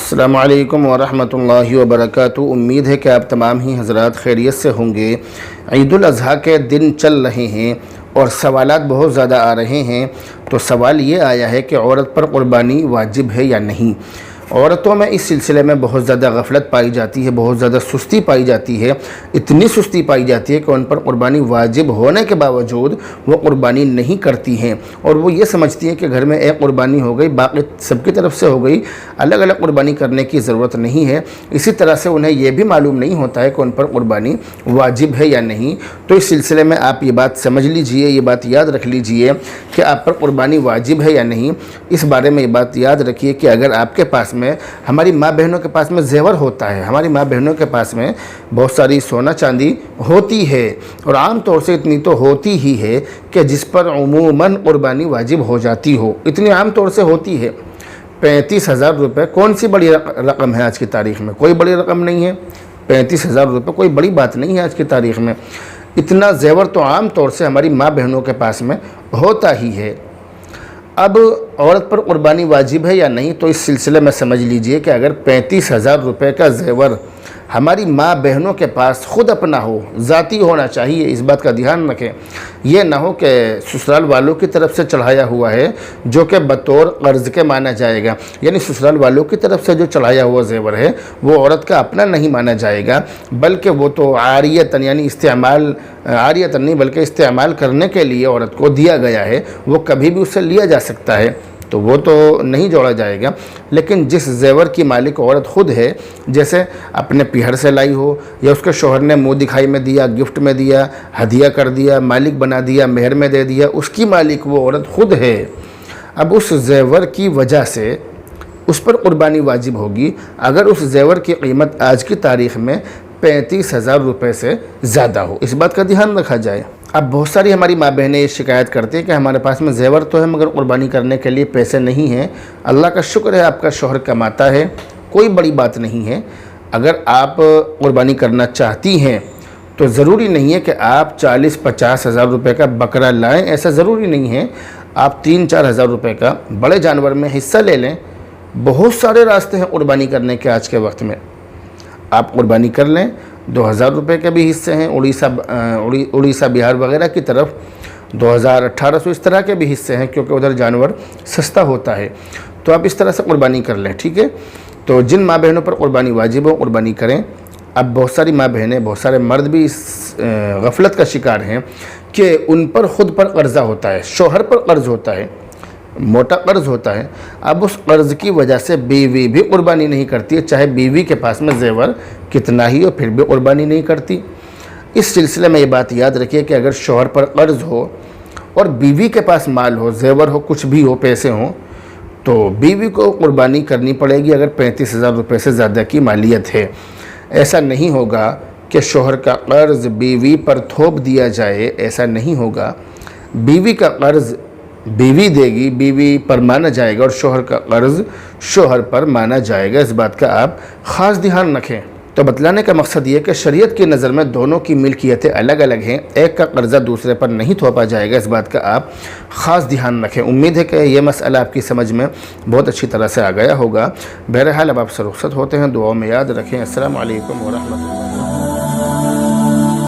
السلام علیکم ورحمۃ اللہ وبرکاتہ۔ امید ہے کہ آپ تمام ہی حضرات خیریت سے ہوں گے۔ عید الاضحیٰ کے دن چل رہے ہیں اور سوالات بہت زیادہ آ رہے ہیں۔ تو سوال یہ آیا ہے کہ عورت پر قربانی واجب ہے یا نہیں۔ عورتوں میں اس سلسلے میں بہت زیادہ غفلت پائی جاتی ہے، بہت زیادہ سستی پائی جاتی ہے۔ اتنی سستی پائی جاتی ہے کہ ان پر قربانی واجب ہونے کے باوجود وہ قربانی نہیں کرتی ہیں، اور وہ یہ سمجھتی ہیں کہ گھر میں ایک قربانی ہو گئی، باقی سب کی طرف سے ہو گئی، الگ الگ قربانی کرنے کی ضرورت نہیں ہے۔ اسی طرح سے انہیں یہ بھی معلوم نہیں ہوتا ہے کہ ان پر قربانی واجب ہے یا نہیں۔ تو اس سلسلے میں آپ یہ بات سمجھ لیجئے، یہ بات یاد رکھ لیجئے کہ آپ پر قربانی واجب ہے یا نہیں۔ اس بارے میں یہ بات یاد رکھیے کہ اگر آپ کے پاس میں، ہماری ماں بہنوں کے پاس میں زیور ہوتا ہے، ہماری ماں بہنوں کے پاس میں بہت ساری سونا چاندی ہوتی ہے، اور عام طور سے اتنی تو ہوتی ہی ہے کہ جس پر عموماً قربانی واجب ہو جاتی ہو، اتنی عام طور سے ہوتی ہے۔ 35,000 روپے کون سی بڑی رقم ہے آج کی تاریخ میں؟ کوئی بڑی رقم نہیں ہے۔ 35,000 روپے کوئی بڑی بات نہیں ہے آج کی تاریخ میں۔ اتنا زیور تو عام طور سے ہماری ماں بہنوں کے پاس میں ہوتا ہی ہے۔ اب عورت پر قربانی واجب ہے یا نہیں، تو اس سلسلے میں سمجھ لیجئے کہ اگر 35,000 روپے کا زیور ہماری ماں بہنوں کے پاس خود اپنا ہو، ذاتی ہونا چاہیے، اس بات کا دھیان رکھیں۔ یہ نہ ہو کہ سسرال والوں کی طرف سے چڑھایا ہوا ہے، جو کہ بطور قرض کے مانا جائے گا، یعنی سسرال والوں کی طرف سے جو چڑھایا ہوا زیور ہے وہ عورت کا اپنا نہیں مانا جائے گا، بلکہ وہ تو عاریتاً، یعنی عاریتاً نہیں بلکہ استعمال کرنے کے لیے عورت کو دیا گیا ہے، وہ کبھی بھی اس سے لیا جا سکتا ہے، تو وہ تو نہیں جوڑا جائے گا۔ لیکن جس زیور کی مالک عورت خود ہے، جیسے اپنے پیہر سے لائی ہو، یا اس کے شوہر نے منہ دکھائی میں دیا، گفٹ میں دیا، ہدیہ کر دیا، مالک بنا دیا، مہر میں دے دیا، اس کی مالک وہ عورت خود ہے۔ اب اس زیور کی وجہ سے اس پر قربانی واجب ہوگی اگر اس زیور کی قیمت آج کی تاریخ میں 35,000 روپے سے زیادہ ہو۔ اس بات کا دھیان رکھا جائے۔ اب بہت ساری ہماری ماں بہنیں یہ شکایت کرتی ہیں کہ ہمارے پاس میں زیور تو ہے مگر قربانی کرنے کے لیے پیسے نہیں ہیں۔ اللہ کا شکر ہے آپ کا شوہر کماتا ہے، کوئی بڑی بات نہیں ہے۔ اگر آپ قربانی کرنا چاہتی ہیں تو ضروری نہیں ہے کہ آپ 40-50 ہزار روپے کا بکرا لائیں، ایسا ضروری نہیں ہے۔ آپ 3-4 ہزار روپے کا بڑے جانور میں حصہ لے لیں۔ بہت سارے راستے ہیں قربانی کرنے کے آج کے وقت میں، آپ قربانی کر لیں۔ 2,000 روپے کے بھی حصے ہیں، اڑیسہ بہار وغیرہ کی طرف 2,000-1,800 اس طرح کے بھی حصے ہیں، کیونکہ ادھر جانور سستا ہوتا ہے، تو آپ اس طرح سے قربانی کر لیں، ٹھیک ہے۔ تو جن ماں بہنوں پر قربانی واجب ہو قربانی کریں۔ اب بہت ساری ماں بہنیں، بہت سارے مرد بھی اس غفلت کا شکار ہیں کہ ان پر خود پر قرضہ ہوتا ہے، شوہر پر قرض ہوتا ہے، موٹا قرض ہوتا ہے۔ اب اس قرض کی وجہ سے بیوی بھی قربانی نہیں کرتی ہے، چاہے بیوی کے پاس میں زیور کتنا ہی ہو پھر بھی قربانی نہیں کرتی۔ اس سلسلے میں یہ بات یاد رکھیے کہ اگر شوہر پر قرض ہو اور بیوی کے پاس مال ہو، زیور ہو، کچھ بھی ہو، پیسے ہوں، تو بیوی کو قربانی کرنی پڑے گی اگر 35,000 روپے سے زیادہ کی مالیت ہے۔ ایسا نہیں ہوگا کہ شوہر کا قرض بیوی پر تھوپ دیا جائے، ایسا نہیں ہوگا۔ بیوی کا قرض بیوی دے گی، بیوی پر مانا جائے گا، اور شوہر کا قرض شوہر پر مانا جائے گا۔ اس بات کا آپ خاص دھیان رکھیں۔ تو بتلانے کا مقصد یہ کہ شریعت کی نظر میں دونوں کی ملکیتیں الگ الگ ہیں، ایک کا قرضہ دوسرے پر نہیں تھوپا جائے گا، اس بات کا آپ خاص دھیان رکھیں۔ امید ہے کہ یہ مسئلہ آپ کی سمجھ میں بہت اچھی طرح سے آ گیا ہوگا۔ بہرحال اب آپ سے رخصت ہوتے ہیں، دعاؤں میں یاد رکھیں۔ السلام علیکم ورحمۃ اللہ۔